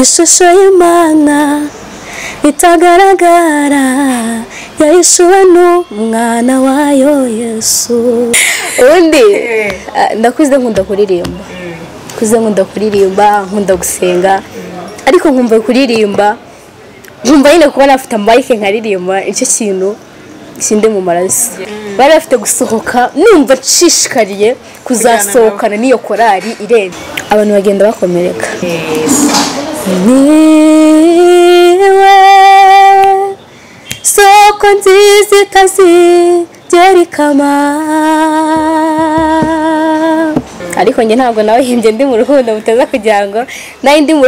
ishusho y'Imana itagaragara yahishuwe n'umwana wayo Yesu. Ubundi ndakuze nkunda kuririmba, nkunda gusenga, ariko nkumva kuririmba, nkumva nyine kuba nafite amike nkaririmba, icyo kintu kindi mu maraso. Bari bafite gusohoka, numva nshishikariye kuzasohokana n'iyo korari irene, abantu bagenda bakomereka. Niwe soko nziza itazigera ikama, ariko njye ntabwo nawe himbye ndi mu rukundo mutaza kugira ngo nayo ndi mu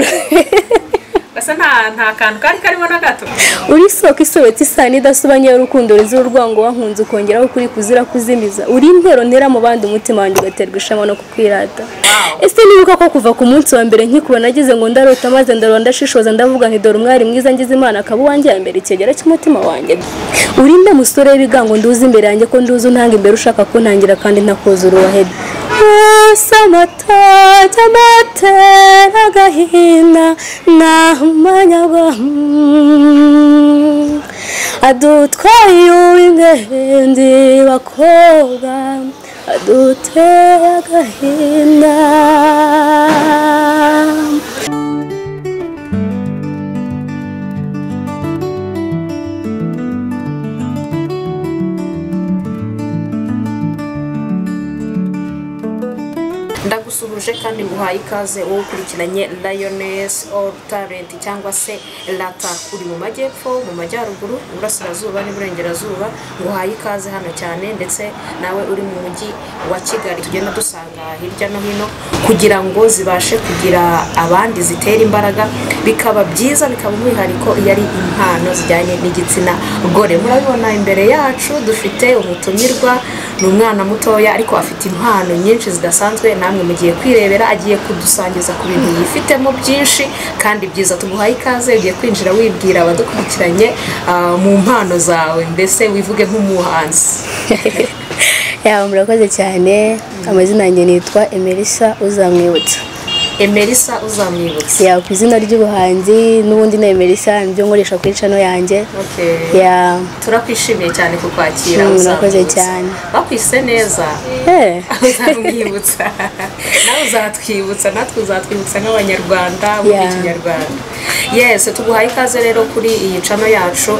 basa nta kantu kari karimo na gato. uri soko isobetse isano idasobanye y'urukundo ruzira urwango wankunze ukongeraho kuri kuzira kuzimiza, uri intero ntera mu bandi umutima wanjye ugaterwa ishema no kukwirata. Ese nibuka ko kuva ku munsi wa mbere nkikubona nagize ngo ndarota, maze ndarora ndashishoza ndavuga nti dore umwari mwiza ngize Imana akaba uwanjye imbere ikegera cy'umutima wanjye. uri nde musore w'ibigango nduzi imbere yanjye ko nduzi untanga imbere ushaka kuntangira kandi ntakoza uruwahede. Samata jamatera agahinda nahumanyagwa adutwaye uw'ingendi bakobwa aduteye agahinda. ndagusuhuje kandi nguhaye ikaze wowe ukurikiranye Lioness All Talent cyangwa se Lata. uri mu majyepfo, mu majyaruguru, iburasirazuba n'iburengerazuba, nguhaye ikaze hano cyane, ndetse nawe uri mu mujyi wa Kigali. tugenda dusanga hirya no hino kugira ngo zibashe kugira abandi zitera imbaraga, bikaba byiza, bikaba umwihariko iyo ari impano zijyanye n'igitsina gore. murabibona imbere yacu dufite umutumirwa, ni umwana mutoya ariko afite impano nyinshi zidasanzwe, namwe mugiye kwirebera, agiye kudusangiza ku bintu yifitemo byinshi kandi byiza. tumuhaye ikaze, ugiye kwinjira wibwira abadukurikiranye mu mpano zawe, mbese wivuge nk'umuhanzi. Murakoze cyane. Amazina yanjye nitwa Emerisa Uzamwibutsa. Emerisa Uzamwibutsa. Ku izina ry'ubuhanzi n'ubundi na Emerisa nibyo nkoresha kuri channel yanjye. Turakwishimiye cyane kukwakira. Murakoze cyane. Bakwise neza. Uzamwibutsa. Nawe uzatwibutsa, natwe uzatwibutsa nk'abanyarwanda mu Kinyarwanda. Yes, tuguhaye ikaze rero kuri iyi channel yacu.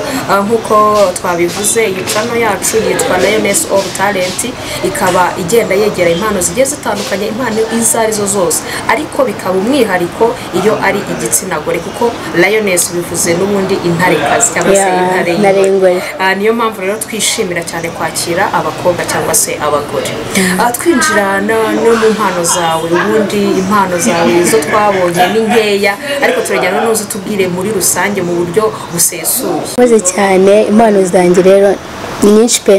Nkuko twabivuze, iyi channel yacu yitwa Lioness All Talent, ikaba igenda yegera impano zigiye zitandukanye, impano izarizo zose, ariko bikaba umwihariko iyo ari igitsina gore, kuko Lioness bivuze n'ubundi intarekazi cyangwa se intare. Niyo mpamvu rero twishimira cyane kwakira abakobwa cyangwa se abagore. Twinjira no mu mpano zawe. ubundi impano zawe zo twabonye ni nkeya, ariko turajyana n'uzo tubwire muri rusange mu buryo busesuye. Murakoze cyane. Impano zanjye rero ni nyinshi pe,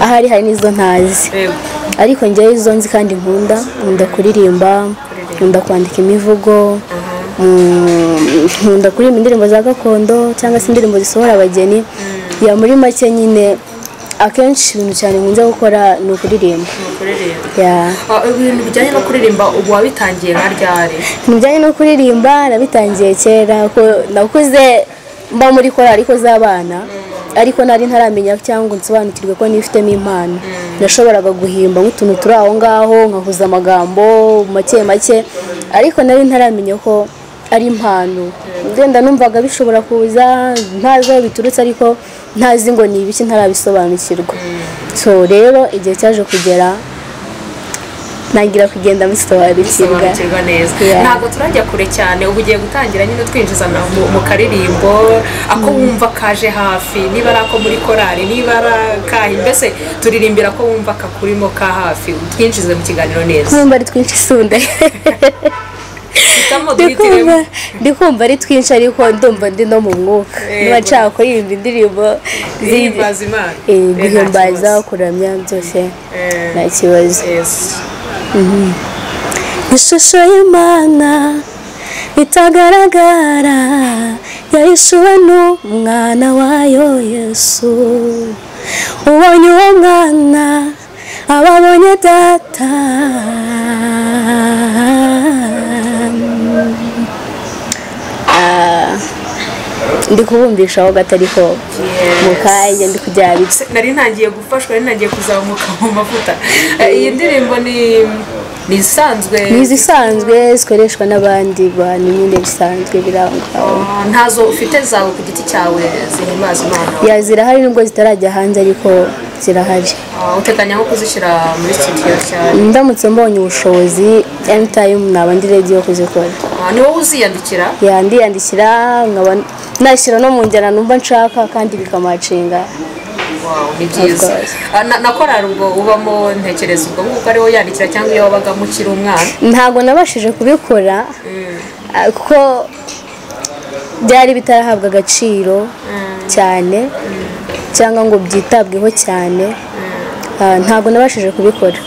ahari hari n'izo ntazi, ariko njyewe izo nzi kandi nkunda kuririmba, nkunda kwandika imivugo, nkunda kuririmba indirimbo za gakondo cyangwa se indirimbo zisohora abageni. muri make nyine akenshi ibintu cyane nkunze gukora ni ukuririmba. Ibintu bijyanye no kuririmba ubu wabitangiye nka ryari? Ibintu bijyanye no kuririmba nabitangiye kera, ko nakuze mba muri korali ariko z'abana, ariko nari ntaramenya cyangwa nsobanukirwe ko nifitemo impano. Nashoboraga guhimba nk'utuntu turi aho ngaho, nkahuza amagambo make make, ariko nari ntaramenya ko ari impano. Ngenda numvaga bishobora kuza ntazi aho biturutse, ariko ntazi ngo ni ibiki, ntarabisobanukirwa. So rero igihe cyaje kugera nagira kugenda musobanukirwa neza. Ntabwo turajya kure cyane, ubu ugiye gutangira nyine twinjiza mu karirimbo ako wumva kaje hafi, niba ari ako muri korali, niba ari kahi, mbese turirimbira ko wumva kakurimo ka hafi, twinjize mu kiganiro neza. Numva ari twinshi sunda. Ndikumva ari twinshi, ariko ndumva ndi no mu mwuka. Niba nshaka kuririmba indirimbo zihimbaza Imana, guhimbaza, kuramya, byose nta kibazo. Ishusho y'Imana itagaragara yahishuwe n'umwana wayo Yesu. Ubonye uwo mwana ababonye data. ndi kubumvishaho gato ariko mu kanya ndi kubyabitse nari ntangiye gufashwa nari ntangiye kuzamuka mu mavuta iyi ndirimbo ni izisanzwe zikoreshwa n'abandi bantu nyine bisanzwe birangaho ntazo ufite zawe ku giti cyawe zihimbaza Imana zirahari nubwo zitarajya hanze ariko zirahari uteganya nko kuzishyira muri studio cyane ndamutse mbonye ubushobozi anytime naba ndi ready yo kuzikora ni wowe uziyandikira ndiyandikira nkaba nashyira no mu njyana numva nshaka kandi bikamacinga ni byiza na korari ubwo ubamo ntekereza ubwo nguko ariwo yandikira cyangwa iyo wabaga mukiri umwana ntabwo nabashije kubikora kuko byari bitarahabwa agaciro cyane cyangwa ngo byitabweho cyane ntabwo nabashije kubikora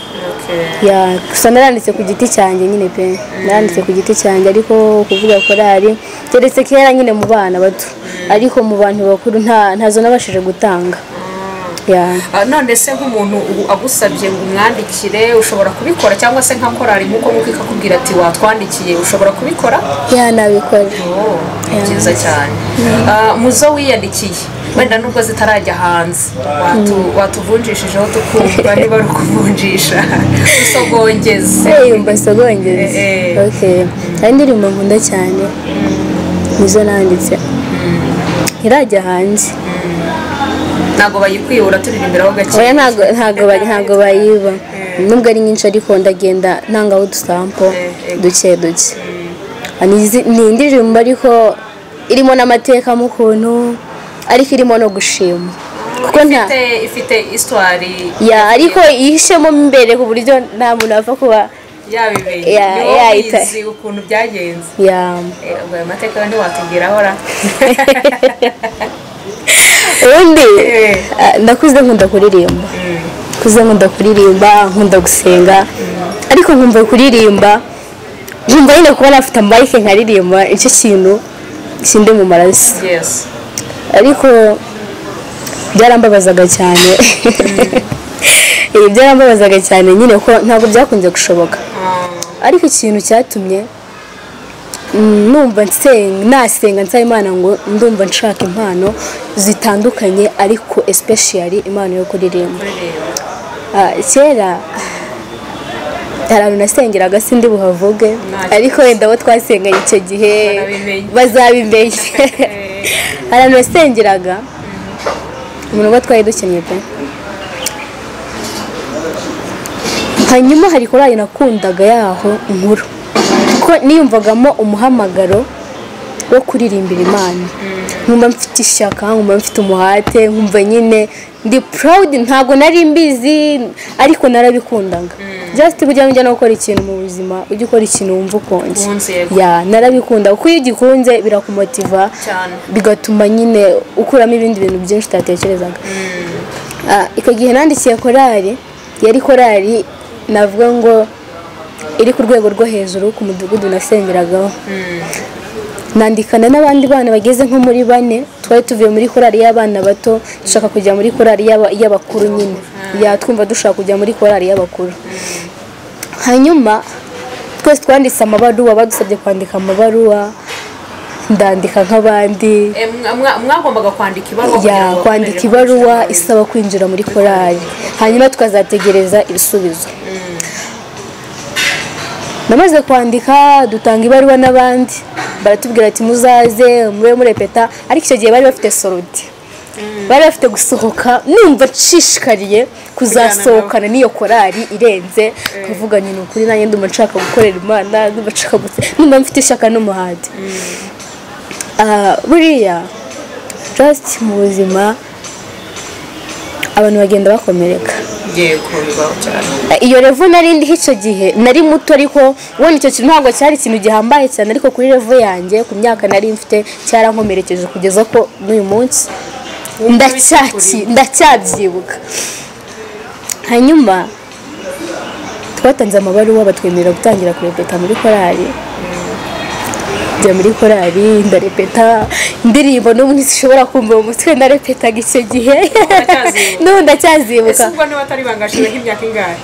gusa naranditse ku giti cyanjye nyine pe naranditse ku giti cyanjye ariko kuvuga korari keretse kera nyine mu bana bato ariko mu bantu bakuru ntazo nabashije gutanga none se nk'umuntu agusabye ngo umwandikire ushobora kubikora cyangwa se nka korari nk'uko nguko ikakubwira ati watwandikiye ushobora kubikora nabikora ni byiza cyane muzo wiyandikiye wenda nubwo zitarajya hanze watuvunjishijeho tukumva niba ari ukuvunjisha usogongeze mbasogongeze hari indirimbo nkunda cyane nizo nanditse irajya hanze ntabwo bayikwiyura turirimbiraho gake ntabwo bayiba nubwo ari nyinshi ariko ndagenda ntangaho udusampo duke ni indirimbo ariko irimo n'amateka mu kuntu ariko irimo no gushima kuko ifite histoire ariko ihishemo imbere ku buryo nta muntu wapfa kuba yabimenya ukuntu byagenze ubwo ayo mateka ntiwatubwiraho ra ubundi ndakuze nkunda kuririmba nkunda gusenga ariko nkumva kuririmba nkumva nyine kuba nafite amayike nkaririmba icyo kintu kindi mu maraso ariko byarambabazaga cyane nyine ko ntabwo byakunze gushoboka ariko ikintu cyatumye numva nasenga nsaba Imana ngo ndumva nshaka impano zitandukanye ariko especially impano yo kuririmba kera hari abantu nasengeraga sindi buhavuge ariko wenda abo twasenganye icyo gihe bazabimenya hari abantu nasengeraga umuntu uba twari dukeneye pe hanyuma hari korali nakundaga yaho inkuru ko niyumvagamo umuhamagaro wo kuririmbira Imana nkumva mfite ishyaka nkumva mfite umuhate nkumva nyine ndi proud ntabwo nari mbizi ariko narabikundaga just kugira ngo njye no gukora ikintu mu buzima ujye ukora ikintu wumva ukonje narabikunda kuko iyo ugikunze birakumotiva bigatuma nyine ukuramo ibindi bintu byinshi utatekerezaga icyo gihe nandikiye korali yari korali navuga ngo iri ku rwego rwo hejuru ku mudugudu nasengeragaho nandikana n'abandi bana bageze nko muri 4 twari tuvuye muri korali y'abana bato dushaka kujya muri korali y'abakuru nyine twumva dushaka kujya muri korali y'abakuru hanyuma twese twanditse amabaruwa badusabye kwandika amabaruwa ndandika nk'abandi mwagombaga kwandika ibaruwa isaba kwinjira muri korali hanyuma tukazategereza ibisubizo namaze kwandika dutanga ibaruwa n'abandi baratubwira ati muzaze mube murepeta ariko icyo gihe bari bafite sorodi bari bafite gusohoka numva nshishikariye kuzasohokana n'iyo korali irenze kuvuga ni ukuri nanjye ndumva nshaka gukorera Imana ndumva mfite ishyaka n'umuhate buriya just mu buzima abantu bagenda bakomereka iyo revo nari ndiho icyo gihe nari muto ariko ubona icyo kintu ntabwo cyari ikintu gihambaye cyane ariko kuri revo yanjye ku myaka nari mfite cyarankomerekeje kugeza ko n'uyu munsi ndacyabyibuka hanyuma twatanze amabaruwa batwemerera gutangira kurepeta muri korali njya muri korali ndarepeta indirimbo n'ubu ntizishobora kumva mu mutwe narepetaga icyo gihe n'ubu ndacyazibuka ese ubwo niba atari bangashije nk'imyaka ingahe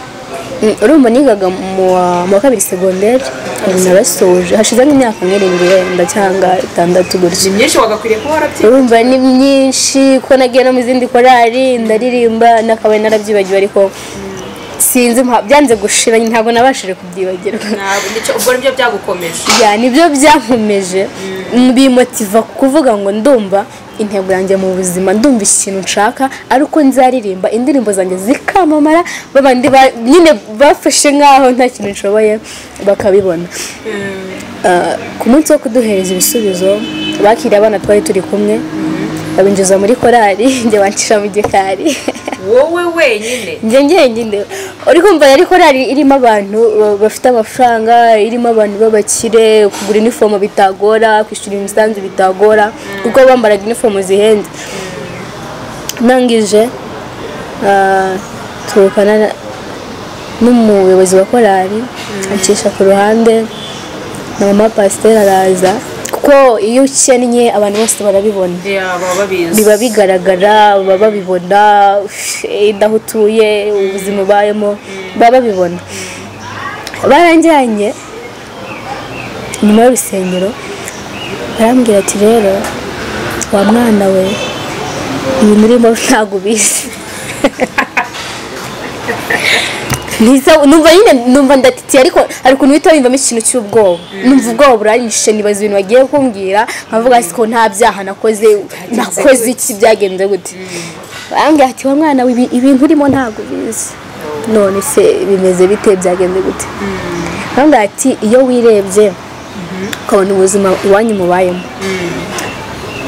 urumva nigaga mu wa kabiri segonderi narasoje hashize nk'imyaka nk'irindwi wenda cyangwa 6 gutyo. ni myinshi wagakwiriye kuba warabyiga. urumva ni myinshi ko nagiye no mu zindi korali ndaririmba nakabaye narabyibagiwe ariko sinzi byanze gushira ntabwo nabashije kubyibagirwa. ubwo nibyo byagukomeje. nibyo byankomeje bimotiva kuvuga ngo ndumva intego yanjye mu buzima ndumva ikintu nshaka ariko nzaririmba indirimbo zanjye zikamamara babandi nyine bafashe nkaho nta kintu nshoboye bakabibona. ku munsi wo kuduhereza ibisubizo bakiriye abana twari turi kumwe babinjiza muri korali njye wancisha mu gikari. wowe wenyine? njye uri kumva yari korali irimo abantu bafite amafaranga, irimo abantu b'abakire, kugura inifomo bitagora, kwishyura imisanzu bitagora kuko bambaraga inifomo zihenze. nangije turukana n'umuyobozi wa korali ancisha ku ruhande na mama pasiteri araza kuko iyo ukennye abantu bose barabibona, biba bigaragara, baba babibona aho utuye, ubuzima ubayemo baba babibona. baranjyanye nyuma y'urusengero barambwira ati rero wa mwana we ibintu urimo ntabwo ubizi. numva ndatitiye ariko hari ukuntu uhita wiyumvamo ikintu cy'ubwoba. numva ubwoba buranyishe nibaza ibintu bagiye kumbwira nkavuga ko nta byaha nakoze iki byagenze gute. barambwira ati wa mwana we ibintu urimo ntabwo ubizi. none se bimeze bite byagenze gute? barambwira ati iyo wirebye ukabona ubuzima iwanyu mubayemo,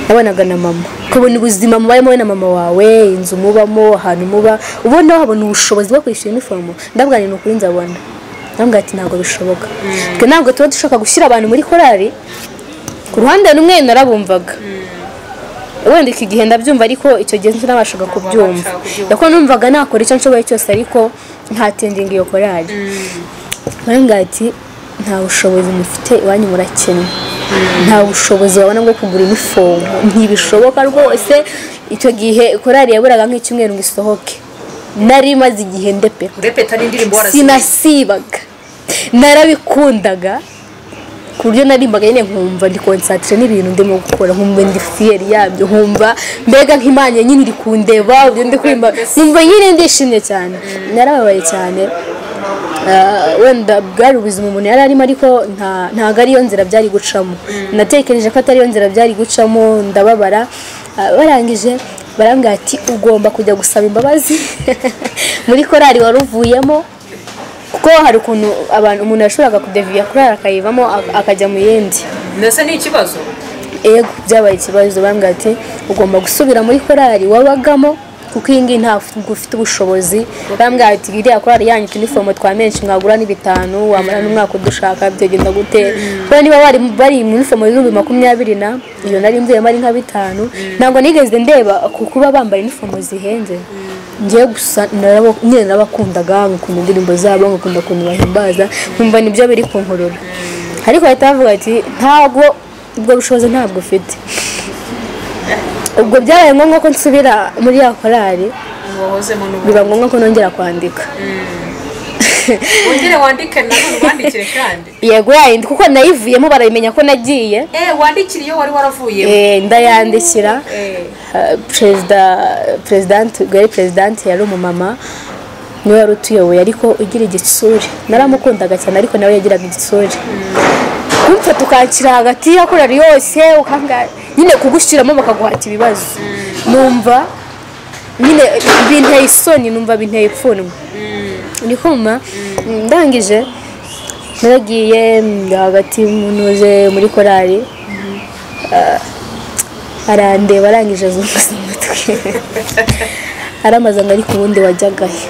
nabonaga na mama ukabona ubuzima mubayemo we na mama wawe, inzu mubamo, ahantu muba, ubona wabona ubushobozi bwo kwishyura inifomo, ndabwira ni ukuri nzabona. ndabwira ati ntabwo bishoboka, twe ntabwo tuba dushaka gushyira abantu muri korali. ku ruhande rumwe narabumvaga wenda iki gihe ndabyumva ariko icyo gihe sinabashaga kubyumva kuko numvaga nakora icyo nshoboye cyose ariko ntatendinga iyo korali. barambwira ati nta bushobozi mufite iwanyu murakennye, nta bushobozi wabona bwo kugura inifomo, ntibishoboka rwose. icyo gihe korali yaburaga nk'icyumweru ngo isohoke, nari maze igihe ndepeta n'indirimbo sinasibaga, narabikundaga ku buryo narimbaga nyine nkumva ndi konsatire n'ibintu ndimo gukora, nkumva ndi fiyeri yabyo, nkumva mbega nk'Imana nyine iri kundeba uburyo ndi kwimba, nkumva nyine ndishimye cyane. narababaye cyane, wenda bwari ubuzima umuntu yari arimo ariko ntabwo ariyo nzira byari gucamo. natekereje ko atariyo nzira byari gucamo, ndababara. barangije barambwira ati ugomba kujya gusaba imbabazi muri korali wari uvuyemo kuko hari ukuntu umuntu yashoboraga kudeviya korali akayivamo akajya mu yindi. ndetse ni ikibazo? yego byabaye ikibazo. barambwira ati ugomba gusubira muri korali wabagamo kuko iyi ngiyi ntabwo ufite ubushobozi. barambwira ati iriya korali yanyu tunifomo twa menshi mwagura ni 5 wamara n'umwaka udushaka byagenda gute? kuko niba bari mu unifomo y'ibihumbi 20 na iyo nari mvuyemo ari nka 5 ntabwo nigeze ndeba kuba bambaye unifomo zihenze. ngiye gusa nyine nabakundaga ngukunda indirimbo zabo, ngukunda ukuntu bahimbaza, nkumva nibyo biri kunkurura. ariko bahita bavuga ati ntabwo ubwo bushobozi ntabwo ufite. ubwo byabaye ngombwa ko nsubira muri ya korali, biba ngombwa ko nongera kwandika. wongere wandike nabo wandikire kandi? yego yayindi kuko nayivuyemo barabimenya ko nagiye. wandikira iyo wari waravuyemo? ndayandikira. presidente yari umumama, niwe wari utuyoboye ariko ugira igitsuri. naramukundaga cyane ariko nawe yagiraga igitsuri. kumfa tukanshyira hagati ya korali yose ukanga nyine kugushyiramo bakaguhata ibibazo. numva nyine binteye isoni, numva binteye ipfunwe. ni kuma ndangije naragiye hagati munoze muri korali, arandeba arangije azunguza umutwe aramaze ngo ariko ubundi wajyagahe?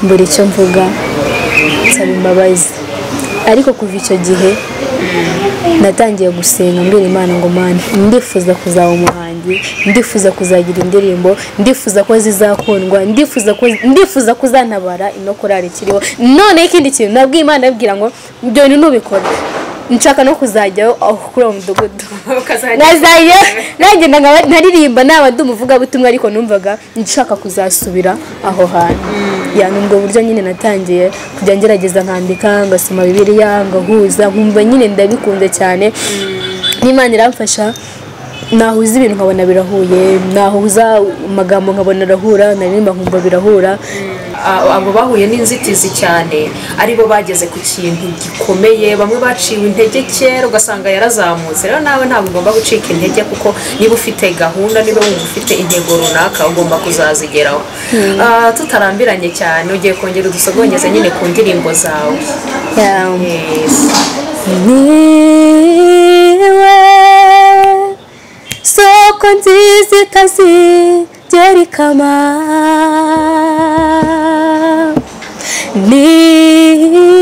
mbura icyo mvuga, nsaba imbabazi. ariko kuva icyo gihe natangiye gusenga mbwira Imana ngo Mana ndifuza kuzaba umuhanzi, ndifuza kuzagira indirimbo, ndifuza ko zizakundwa, ndifuza kuzantabara ino korali kiriho. none ikindi kintu nabwiye Imana abwira ngo ibyo bintu nubikora nshaka no kuzajyaho aho kuri uwo mudugudu nazajya nagenda nkaririmba naba ndi umuvugabutumwa ariko numvaga nshaka kuzasubira aho hantu nubwo buryo nyine natangiye kujya ngerageza nkandika ngasoma bibiliya ngahuza nkumva nyine ndabikunze cyane n'Imana iramfasha nahuza ibintu nkabona birahuye nahuza amagambo nkabona arahura naririmba nkumva birahura abo bahuye n'inzitizi cyane aribo bageze ku kintu gikomeye bamwe baciwe intege kera ugasanga yarazamutse rero nawe ntabwo ugomba gucika intege kuko niba ufite gahunda niba wumva ufite intego runaka ugomba kuzazigeraho tutarambiranye cyane ugiye kongera udusogongeze nyine ku ndirimbo zawe niwe soko nziza itazigera ikama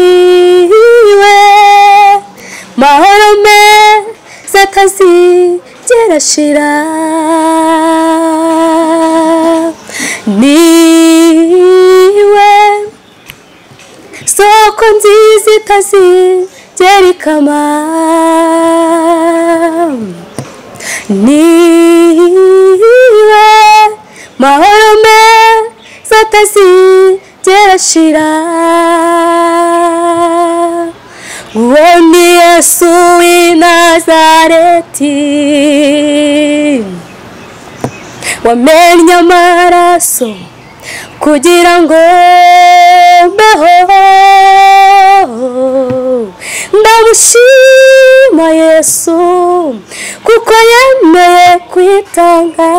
niwe mahoro meza atazigera ashira niwe soko nziza itazigera ikama niwe mahoro meza atazigera ashira uwo ni Yesu w'i Nazareti wamennye amaraso kugira ngo mbeho ndamushima Yesu kuko yemeye kwitanga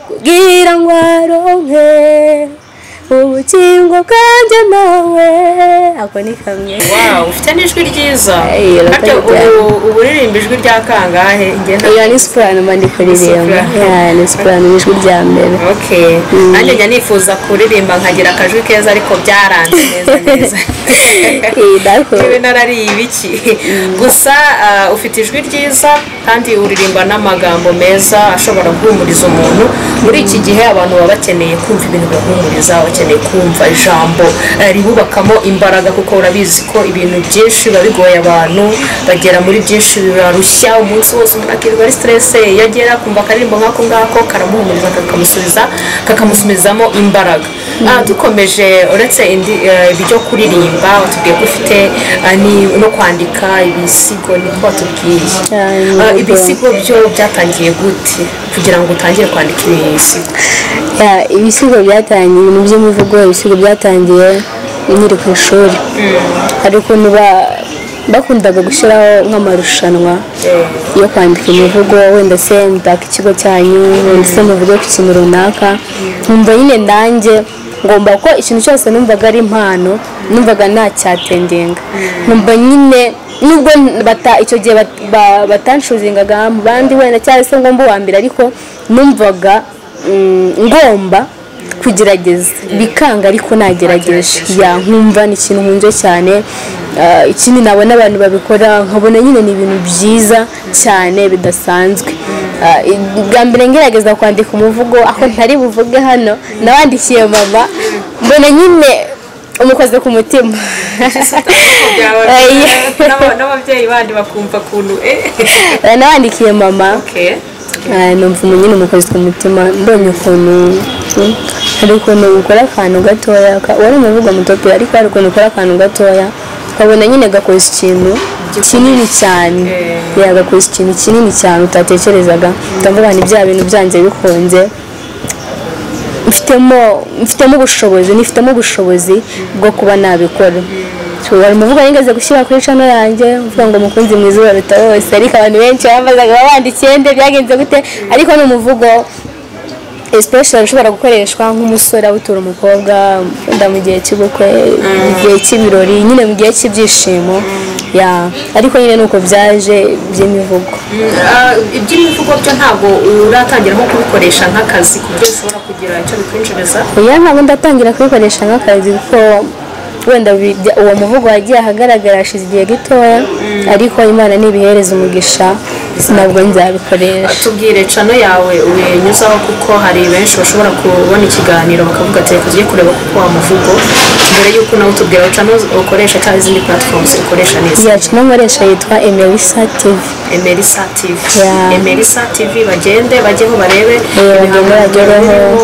kugira ngo aronke ubugingo bwanjye nawe ako ni kamwe ufite n'ijwi ryiza ubu uririmba ijwi rya kangahe iyo ni soprano mandi kuririmba ni soprano ijwi rya mbere nanjye njya nifuza kuririmba nkagira akajwi keza ariko byaranze neza niba narariye ibiki gusa ufite ijwi ryiza kandi uririmba n'amagambo meza ashobora guhumuriza umuntu muri iki gihe abantu baba bakeneye kumva ibintu bibahumuriza bakeneye kumva ijambo ribubakamo imbaraga kuko urabizi ko ibintu byinshi biba bigoye abantu bagera muri byinshi bibarushya umunsi wose umuntu akirirwa ari stress yagera kumva akaririmbo nk'ako ngako karamuhumuriza kakamusubizamo imbaraga dukomeje uretse ibyo kuririmba watubwiye ko ufite no kwandika ibisigo niko watubwiye ibisigo byo byatangiye gute kugira ngo utangire kwandika ibisigo ibisigo byatangiye ibintu by'imivugo ibisigo byatangiye nkiri ku ishuri ariko bakundaga gushyiraho nk'amarushanwa yo kwandika imivugo wenda se mutaka ikigo cyanyu wenda se muvuge ku kintu runaka nkumva nyine ndanjye ngomba ko ikintu cyose numvaga ari impano numvaga ntacyatengenga nkumva nyine nubwo icyo gihe batanshuzingaga mu bandi wenda cyangwa se ngomba uwa mbere ariko numvaga ngomba kugerageza bikanga ariko nagerageje nkumva ni ikintu nkunze cyane ikindi nabona abantu babikora nkabona nyine ni ibintu byiza cyane bidasanzwe bwa mbere ngerageza kwandika umuvugo aho ntari buvuge hano nawandikiye mama mbona nyine umukoze ku mutima n'ababyeyi bandi bakumva kuntu nawandikiye mama numva nyine umukozi ku mutima mbonye ukuntu hari ukuntu ukora akantu gatoya wari umuvugo mutope ariko hari ukuntu ukora akantu gatoya ukabona nyine gakoze ikintu kinini cyane gakoze ikintu kinini cyane utatekerezaga ndavuga ni bya bintu byanjye bikunze nifitemo ubushobozi bwo kuba nabikora hari umuvugo nigeze gushyira kuri channel yanjye uvuga ngo mukunzi mwiza uruta wose ariko abantu benshi bambazaga babandikiye nde byagenze gute ariko ni umuvugo especially ushobora gukoreshwa nk'umusore awutura umukobwa wenda mu gihe cy'ubukwe mu gihe cy'ibirori nyine mu gihe cy'ibyishimo ariko nyine nuko byaje by'imivugo iby'imivugo byo ntabwo uratangira nko kubikoresha nk'akazi ku buryo ushobora kugira icyo bikwinjiriza ntabwo ndatangira kubikoresha nk'akazi kuko wenda uwo muvugo wagiye ahagaragara hashize igihe gitoya ariko Imana nibihereza umugisha ntabwo nzabikoresha. tubwire cano yawe uyinyuzaho kuko hari benshi bashobora kubona ikiganiro bakavuga ati reka tujye kureba kuko wa muvugo mbere y'uko nawe utubwira cano ukoresha cyangwa izindi platforms ukoresha neza. Ya cano nkoresha yitwa Emelisa TV. Emelisa TV. Yeah. Emelisa TV bagende bajyeho barebe ibihangano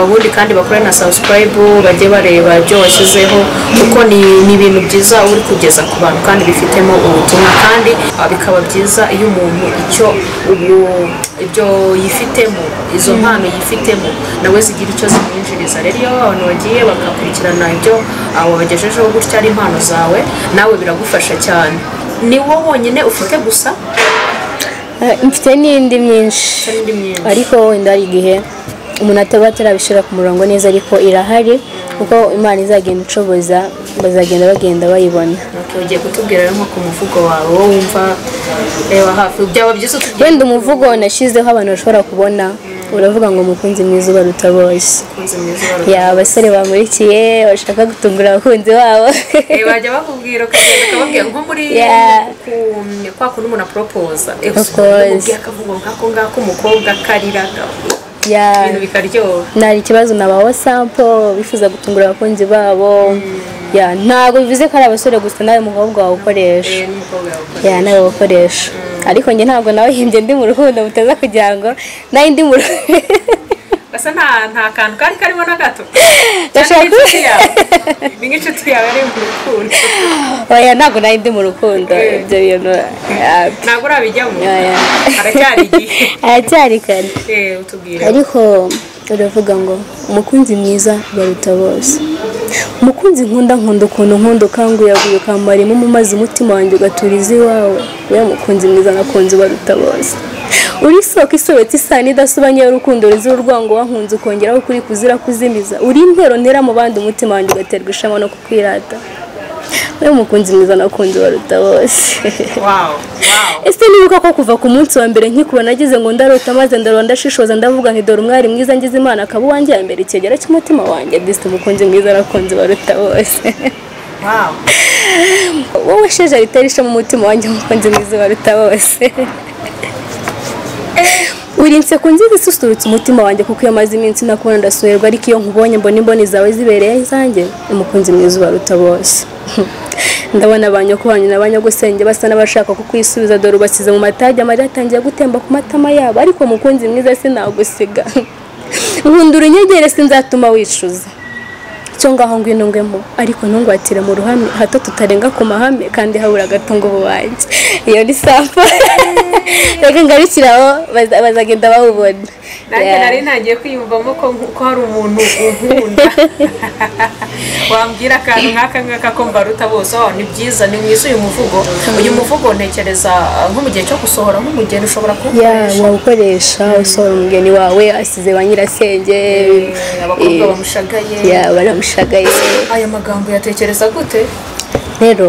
ubundi kandi bakore na subscribe bajye bareba ibyo washyizeho kuko ni ibintu byiza uri kugeza ku bantu kandi bifitemo ubutumwa kandi bikaba byiza iyo umuntu ibyo yifitemo izo mpano yifitemo nawe zigira icyo zimwinjiriza. Rero iyo abantu bagiye bakakurikirana ibyo wabagejejeho gutya ari impano zawe nawe biragufasha cyane. Ni wowe wonyine ufite gusa? Mfite n'indi myinshi ariko wenda hari igihe umuntu ataba atarabishyira ku murongo neza ariko irahari kuko Imana izagenda icoboza bazagenda bagenda bayibona. Ugiye kutubwira nko ku muvugo wawe wowe wumva reba hafi byaba byiza utubwira. Wenda umuvugo nashyizeho abantu bashobora kubona uravuga ngo mukunzi mwiza ubaruta bose. Ya abasore bamurikiye bashaka gutungura abakunzi babo bajya bakubwira ukagenda ukababwira nko muri kwa kuntu umuntu apropose ukabwira akavuga ngako umukobwa kariraga ibintu bikaryoha. Nari ikibazo nabaho sample bifuza gutungura abakunzi babo. Ya ntago bivuze ko ari abasore gusa nawe mukobwa wawe ukoresha. Ya nawe ukoresha ariko njye ntabwo nawe himbye ndi mu rukundo mutaza kugira ngo nawe ndi mu basa nta kantu kari karimo na gato ndashaka ni nk'inshuti yawe ari mu rukundo. Oya ntabwo nawe ndi mu rukundo ibyo bintu ntabwo urabijyamo haracyari igihe haracyari kare. Utubwire ariko uravuga ngo umukunzi mwiza baruta bose. Umukunzi nkunda ukuntu ukanguyaguye ukamarimo mu mazi umutima wanjye ugaturiza iwawe. Uriya mukunzi mwiza nakunze baruta bose. Uri isoko isobetse isano idasubanye y'urukundo ruzira urwango wankunze ukongeraho kuri kuzira kuzimiza. Uri intero ntera mu bandi umutima wanjye ugaterwa ishema no kukwirata. Uriya mukunzi mwiza nakunze baruta bose. Ese nibuka ko kuva ku munsi wa mbere nkikubona nagize ngo ndarota maze ndaronda shishoza ndavuga nti dore umwari mwiza ngize Imana akaba uwanjye imbere ikegera cy'umutima wanjye. Disi umukunzi mwiza nakunze baruta bose. Wowe sheje riterisha mu mutima wanjye umukunzi mwiza baruta bose. Uri inseko nziza isusurutse umutima wanjye kuko iyo maze iminsi nakubona ndasuherwa ariko iyo nkubonye mbona imboni zawe zibereye izanjye. Umukunzi mwiza baruta bose. Ndabona abanyoko banyu n'abanyagusenge basa n'abashaka kukwisubiza dore ubasize mu matage amarira atangiye gutemba ku matama yabo ariko mukunzi mwiza sinagusiga. Nkundura inyegere sinzatuma wishuza. Cyo ngaho ngwino ngwemo ariko ntungwatire mu ruhame hato tutarenga ku mahame kandi habura gatungo buwanjye. Iyo ni sample reka ngarukiraho bazagenda bawubona. Nanjye nari ntagiye kwiyumvamo ko hari umuntu unkunda wambwira akantu nk'aka ko mbaruta bose. Ni byiza ni mwiza uyu muvugo ntekereza nko mu gihe cyo gusohora nk'umugeni ushobora kuwukoresha. Wawukoresha usohora umugeni wawe asize ba nyirasenge abakobwa bamushagaye baramushagaye. Aya magambo yatekereza gute? Rero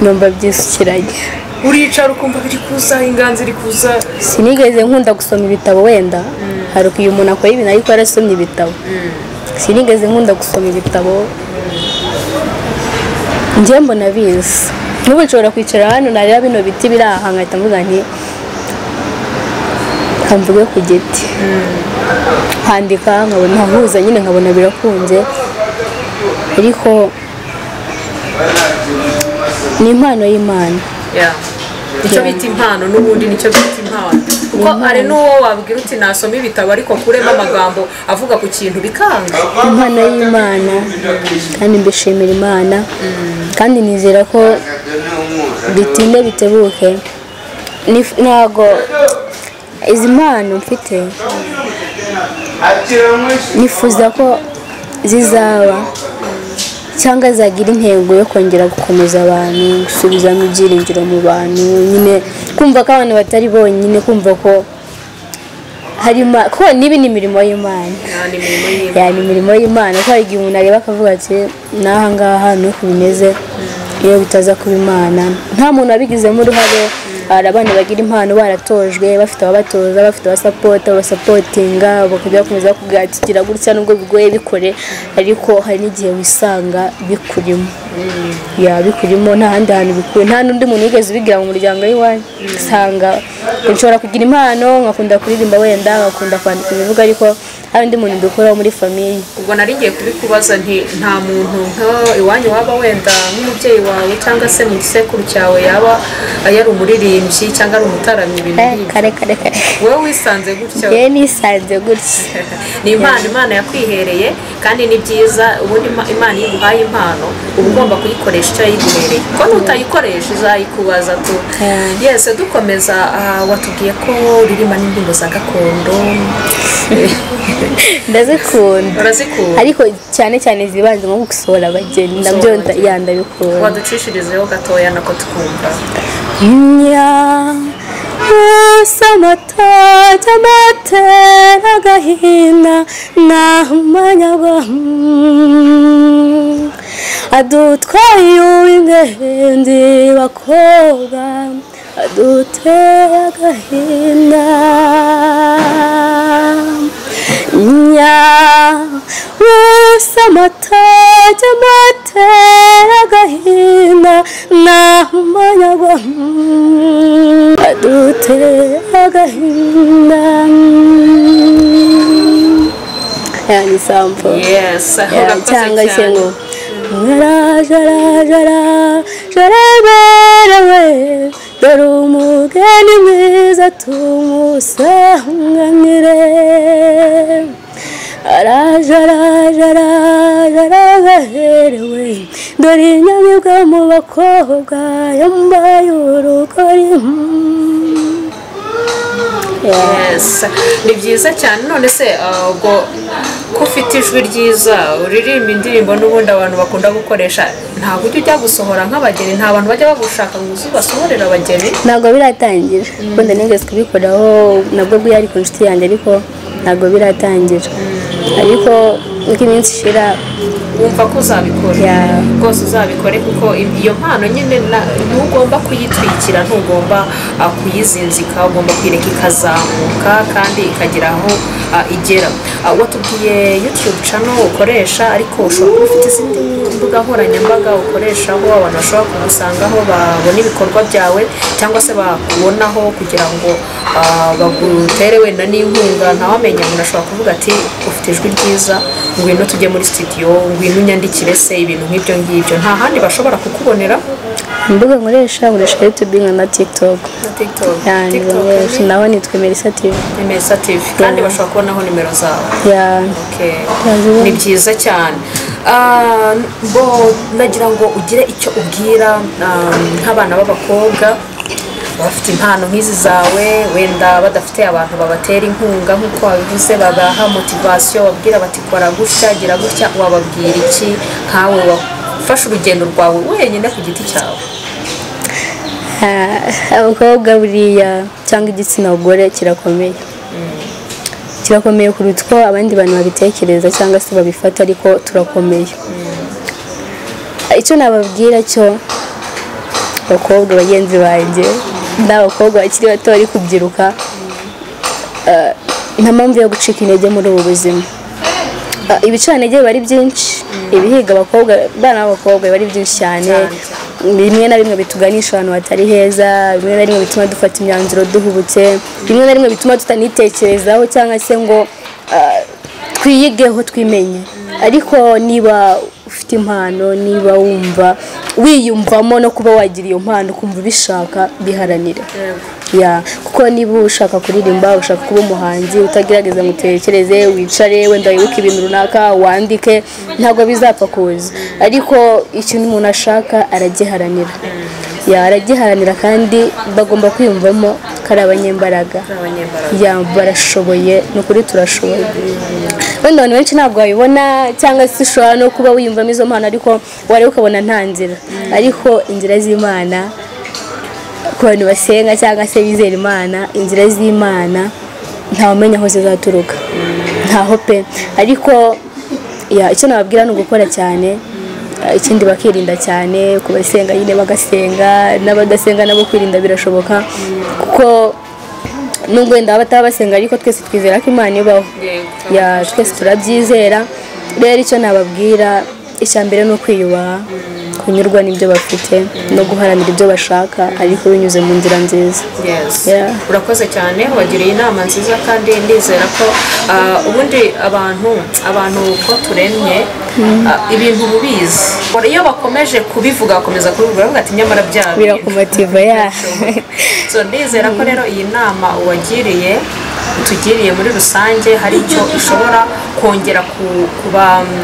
numva byisukiranye. Uricara ukumva biri kuza inganzi iri kuza. Sinigeze nkunda gusoma ibitabo wenda hari uyu umuntu akora ibintu ariko arasomye ibitabo. Sinigeze nkunda gusoma ibitabo njye mbona bizi. N'ubu nshobora kwicara hano nareba bino biti biri aha nkahita mvuga nti kamvuge ku giti handika nkabona nkahuza nyine nkabona birakunze ariko ni impano y'Imana. Nicyo bita impano n'ubundi nicyo bita impano kuko ari n'uwo wabwira uti nasoma ibitabo ariko kurema amagambo avuga ku kintu bikanga. Impano y'Imana kandi mbishimira Imana kandi nizera ko bitinde bitebuke. Ntago izi mpano mfite nifuza ko zizaba cyangwa zagira intego yo kongera gukomeza abantu gusubizamo ibyiringiro mu bantu nyine kumva ko abantu batari bonyine kumva ko harimo ko nibi ni imirimo y'Imana. Ni imirimo y'Imana ko igihe umuntu areba akavuga ati naha ngaha nuko bimeze iyo bitaza kuba Imana nta muntu abigizemo uruhare hari abana bagira impano baratojwe bafite ababatoza bafite abasapota basapotinga bakajya bakomeza kugatikira gutya nubwo bigoye bikore ariko hari n'igihe wisanga bikurimo bikurimo nta handi hantu bikuye nta n'undi muntu wigeze ubigira mu muryango w'iwanyu usanga nshobora kugira impano nkakunda kuririmba wenda nkakunda kwandika imivugo ariko hari undi muntu mbikoraho muri famiye. Ubwo nari ngiye kubikubaza nta muntu iwanyu waba wenda nk'umubyeyi wawe cyangwa se mu gisekuru cyawe yaba yari umuririmbyi cyangwa ari umutaramyi ibintu kare wowe wisanze gutyo? Nisanze gutya. Ni Imana yakwihereye kandi ni byiza ubundi Imana iyo iguhaye impano uba ugomba kuyikoresha icyo yiguhereye ko nutayikoresha izayikubaza tu. Yes, dukomeza watubwiye ko uririmba n'indirimbo za gakondo. Ndazikunda urazikunda ariko cyane cyane zibanze nko gusohora abageni nabyo ndabikunda. Waducishirizeho gatoya nako tukumva. Samata jamatera gahina namanyagwa adutwaye uw'ingendi bakobwa adutera gahina samata jamatera gahina namanyagwa adutera gahina. Yani sample. Yes, cyangwa se ngo jaraberewe dore umugeni mwiza tumusanganire jaraberewe dore inyamibwa mu bakobwa yambaye urugori. Yes, ni byiza cyane. None se ubwo ko ufite ijwi ryiza uririmba indirimbo n'ubundi abantu bakunda gukoresha ntabwo ujya gusohora nk'abageni nta bantu bajya bagushaka ngo ubasohorere abageni? Ntabwo biratangira wenda nigeze kubikoraho nabwo bwo yari ku nshuti yanjye ariko ntabwo biratangira ariko uko iminsi ishira wumva ko uzabikora rwose uzabikore kuko iyo mpano nyine ntugomba kuyitwikira ntugomba kuyizinzika ugomba kwireka ikazamuka kandi ikagera aho igera. Watubwiye YouTube channel ukoresha ariko ushobora kuba ufite izindi mbuga nkoranyambaga ukoreshaho abantu bashobora kugusangaho babona ibikorwa byawe cyangwa se bakubonaho kugira ngo bagutere wenda n'inkunga ntawamenya umuntu ashobora kuvuga ati ufite ijwi ryiza ngwino tujye muri studio ngwino unyandikire se ibintu nk'ibyo ngibyo nta handi bashobora kukubonera? Imbuga nkoresha YouTube na TikTok. Naho nitwe Melissa TV. Melissa TV kandi bashobora kubonaho nimero zawe. Ni byiza cyane. Nagira ngo ugire icyo ubwira nk'abana b'abakobwa bafite impano nk'izi zawe wenda badafite abantu babatera inkunga nk'uko wabivuze babaha motivation babwira bati kora gutya gira gutya wababwira iki nkawe wafashe urugendo rwawe wenyine ku giti cyawe? Abakobwa buriya cyangwa igitsina gore kirakomeye kuruta uko abandi bantu babitekereza cyangwa se babifata ariko turakomeye. Icyo nababwira cyo abakobwa bagenzi banjye n'abakobwa bakiri bato bari kubyiruka nta mpamvu yo gucika intege muri ubu buzima. Ibicanege bari byinshi ibihiga abakobwa bana b'abakobwa bari byinshi cyane bimwe na bimwe bituganisha ahantu hatari heza bimwe na rimwe bituma dufata imyanzuro duhubutse bimwe na rimwe bituma tutanitekerezaho cyangwa se ngo twiyigeho twimenye. Ariko niba ufite impano niba wumva wiyumvamo no kuba wagira iyo mpano kumva ubishaka biharanira kuko niba ushaka kuririmba ushaka kuba umuhanzi utagerageza ngo utekereze wicare wenda wibuke ibintu runaka wandike ntabwo bizapfa kuza ariko ikintu umuntu ashaka aragiharanira aragiharanira kandi bagomba kwiyumvamo ko ari abanyembaraga barashoboye ni ukuri turashoboye. Wenda abantu benshi ntabwo babibona cyangwa se ushobora no kuba wiyumvamo izo mpano ariko wareba ukabona nta nzira ariko inzira z'Imana ku bantu basenga cyangwa se bizera Imana inzira z'Imana ntawamenya aho zizaturuka ntaho pe ariko icyo nababwira ni ugukora cyane ikindi bakirinda cyane, ku basenga nyine bagasenga, n'abadasenga nabo kwirinda birashoboka kuko nubwo wenda bataba basenga ariko twese twizera ko Imana ibaho. Twese turabyizera. Rero icyo nababwira icya mbere ni ukwiyubaha, kunyurwa n'ibyo bafite no guharanira ibyo bashaka ariko binyuze mu nzira nziza. Urakoze cyane, wagiriye inama nziza kandi ndizera ko ubundi abantu ko turemye ibintu mubizi, iyo bakomeje kubivuga bakomeza kubivuga ati nyamara byawe birakumotiva. So ndizera ko rero iyi nama wagiriye tugiriye muri rusange hari icyo ishobora kongera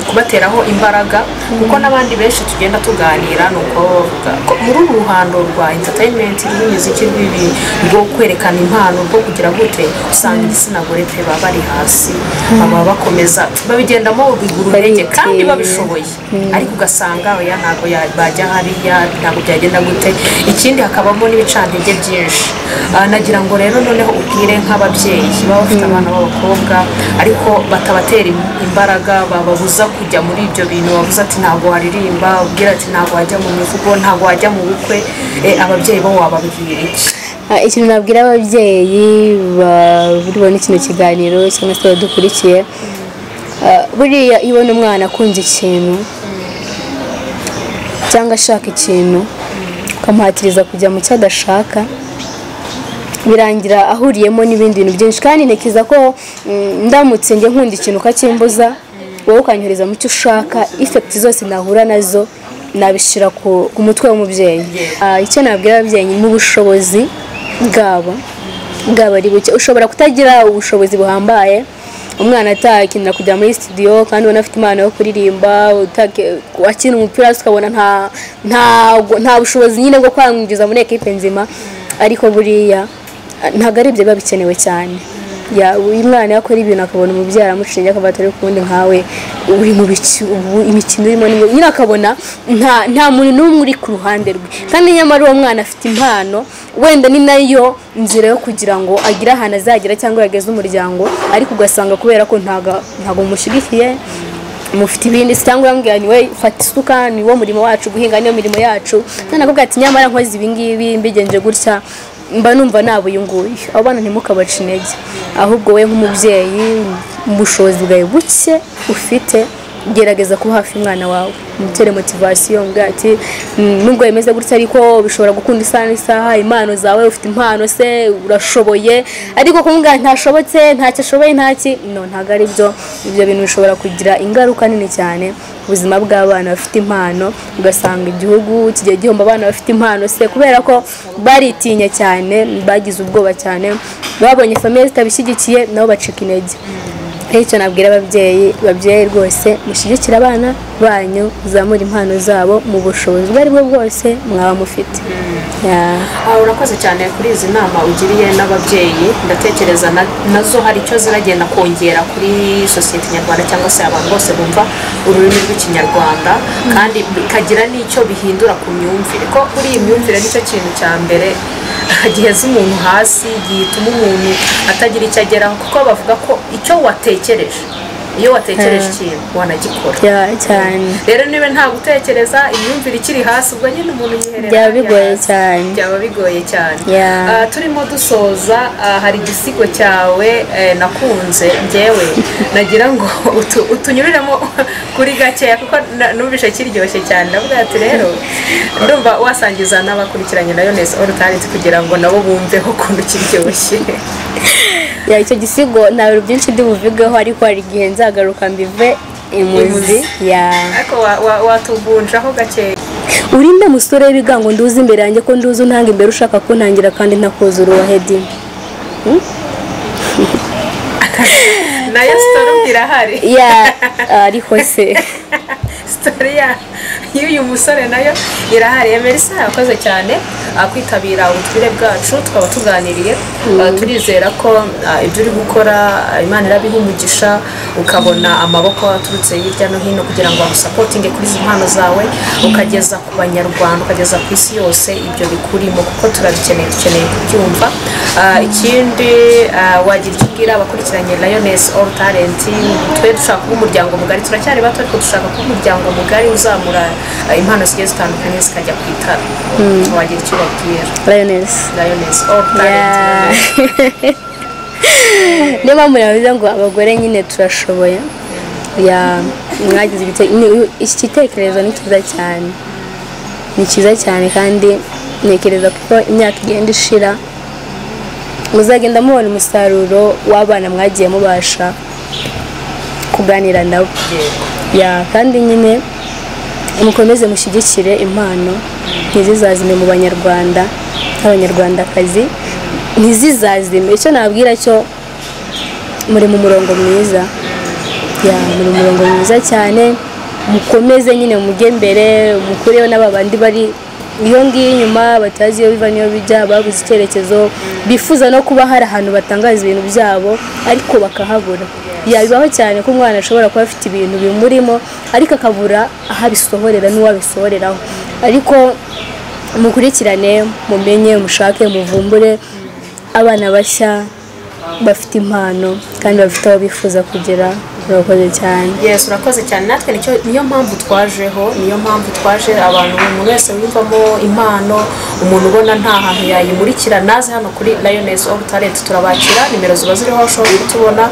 kubateraho imbaraga, kuko n'abandi benshi tugenda tuganira nuko muri uru ruhando rwa entertainment rw'imiziki rwo kwerekana impano rwo kugira gute usanga igitsina gore pe baba bari hasi, baba bakomeza babigendamo bigura intege kandi babishoboye, ariko ugasanga oya ntabwo bajya hariya ntabwo byagenda gute. Ikindi hakabamo n'ibicantege byinshi. Nagira ngo rero noneho ubwire nk'ababyeyi baba bafite abana b'abakobwa ariko batabatera imbaraga, bababuza kujya muri ibyo bintu, bavuze ati ntabwo waririmba, ubwira ati ntabwo wajya mu mivugo, ntabwo wajya mu bukwe, ababyeyi bo wababwira iki? Ikintu nabwira ababyeyi buri kino kiganiro cyangwa se badukurikiye, buriya iyo ubona umwana akunda ikintu cyangwa ashaka ikintu ukamuhatiriza kujya mu cyo adashaka, birangira ahuriyemo n'ibindi bintu byinshi. Kandi ntekereza ko ndamutse njye nkunda ikintu ukakimbuza, wowe ukanyohereza mu cyo ushaka, effect zose nahura nazo nabishyira ku mutwe w'umubyeyi. Icyo nabwira ababyeyi ni ubushobozi bwabo ari buke. Ushobora kutagira ubushobozi buhambaye, umwana atakenera kujya muri studio kandi ubona afite impano yo kuririmba, akina umupira ukabona nta bushobozi nyine bwo kwamwinjiza muri equipe nzima, ariko buriya ntabwo ari ibyo biba bikenewe cyane. Uyu mwana yakora ibintu akabona umubyeyi aramushinja akavuga ati ariko ubundi nkawe uri mu imikino urimo nyine akabona nta muntu n'umwe uri ku ruhande rwe, kandi nyamara uwo mwana afite impano, wenda ni nayo nzira yo kugira ngo agire ahantu azagera cyangwa yageze umuryango, ariko ugasanga kubera ko ntabwo mushyigikiye, mufite ibindi cyangwa yambwira ni we fata isuka, ni wo murimo wacu, guhinga niyo mirimo yacu, none akavuga ati nyamara nkoze ibi ngibi mbigenje gutya mba numva nabuyunguye. Abo bana ntimukabace intege, ahubwo we nk'umubyeyi mu bushobozi bwawe buke ufite gerageza kuba hafi umwana wawe, umutere motivation, mbwa ati nubwo yemeze gutya ariko bishobora gukunda isaha impano zawe, ufite impano se urashoboye, ariko kumubwira ntashobotse ntacyo ashoboye ntago ari byo. Ibyo bintu bishobora kugira ingaruka nini cyane ubuzima bw'abana bafite impano, ugasanga igihugu kigiye gihomba abana bafite impano se kubera ko baritinye cyane, bagize ubwoba cyane, babonye famille zitabishyigikiye nabo bacika intege. Icyo nabwira ababyeyi rwose mushyigikira abana banyu, zamura impano zabo mu bushobozi ubwo aribwo bwose mwaba mufite. Urakoze cyane kuri izi nama ugiriye n'ababyeyi, ndatekereza nazo hari icyo ziragenda kongera kuri sosiyete nyarwanda cyangwa se abantu bose bumva ururimi rw'ikinyarwanda, kandi bikagira n'icyo bihindura ku myumvire, ko kuri iyi myumvire nicyo kintu cya mbere giheza umuntu hasi, gituma umuntu atagira icyo ageraho, kuko bavuga ko icyo watekereje, iyo watekereje ikintu wanagikora cyane. Rero niba nta gutekereza, imyumvire ikiri hasi, ubwo nyine umuntu yiherera byaba bigoye cyane. Turimo dusoza, hari igisigo cyawe nakunze njyewe, nagira ngo utunyuriremo kuri gakeya kuko numvishe kiryoshye cyane. ndavuga ati rero ndumva wasangiza n'abakurikiranye Lioness All Talent kugira ngo nabo bumveho ukuntu kiryoshye. Icyo gisigo nta bintu byinshi ndi buvugeho, ariko hari igihe nzagaruka mbive imuzi. Ariko watubunjaho gakeya. Urinde musore w'ibigango nduzi imbere yanjye ko nduzi untanga imbere ushaka kuntangira kandi ntakuzura uwahedi. Nayo story irahari. Ariko se story y'uyu musore nayo irahari. Emerisa yakoze cyane kwitabira ubutwire bwacu, twaba tuganiriye. Turizera ko ibyo uri gukora Imana irabiha umugisha, ukabona amaboko aturutse hirya no hino kugira ngo bagusapotinge kuri izi mpano zawe, ukageza ku banyarwanda, ukageza ku isi yose ibyo bikurimo, kuko turabikeneye, dukeneye kubyumva. Ikindi wagira icyo ubwira abakurikiranye Lioness All Talent, twe dushaka kuba umuryango mugari, turacyari bato ariko dushaka kuba umuryango umuryango mugari uzamura impano zigiye zitandukanye zikajya ku itara wagira icyo babwira Lioness all talent niyo mpamvu navuze ngo abagore nyine turashoboye mwagize iki gitekerezo ni cyiza cyane kandi ntekereza ko imyaka igenda ishira muzagenda mubona umusaruro w'abana mwagiye mubasha kuganira nabo kandi nyine mukomeze mushyigikire impano ntizizazime mu banyarwanda n'abanyarwandakazi ntizizazime icyo nabwira cyo muri mu murongo mwiza muri mu murongo mwiza cyane mukomeze nyine mujye mbere mukureho n'ababandi bari iyo ngiyo inyuma batazi iyo biva niyo bijya babuze icyerekezo bifuza no kuba hari ahantu batangaza ibintu byabo ariko bakahabura bibaho cyane ko umwana ashobora kuba afite ibintu bimurimo ariko akabura aho abisohorera n'uwabisohoreraho ariko mukurikirane mumenye mushake muvumbure abana bashya bafite impano kandi bafite aho bifuza kugera urakoze cyane urakoze cyane natwe niyo mpamvu twaje abantu umuntu wese wiyumvamo impano umuntu ubona nta hantu yayimurikira naze hano kuri Lioness of Talent turabakira nimero ziba ziriho ushobora kutubona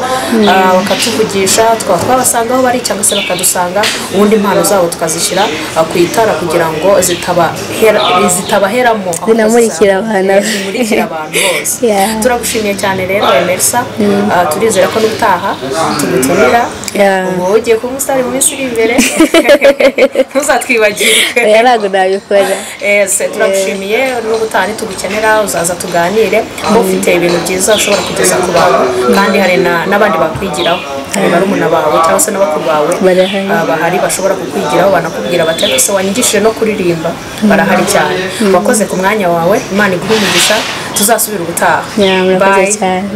bakatuvugisha twabasanga aho bari cyangwa se bakadusanga ubundi impano zabo tukazishyira ku itara kugira ngo zitabaheramo zinamurikira abantu bose turagushimiye cyane rero Emersa turizera ko n'utaha tugutumira ubu ugiye kuba umusitari mu minsi iri imbere ntuzatwibagirwe ntabwo nabikora turagushimiye n'ubutaha nitugukenera uzaza tuganire kuko ufite ibintu byiza ushobora kugeza ku bantu kandi hari n'abandi bakwigiraho hari barumuna bawe cyangwa se n'abakuru bawe bahari bashobora kukwigiraho banakubwira bati ariko se wanyigishije no kuririmba barahari cyane wakoze ku mwanya wawe Imana iguhe umugisha tuzasubira ubutaha murakoze cyane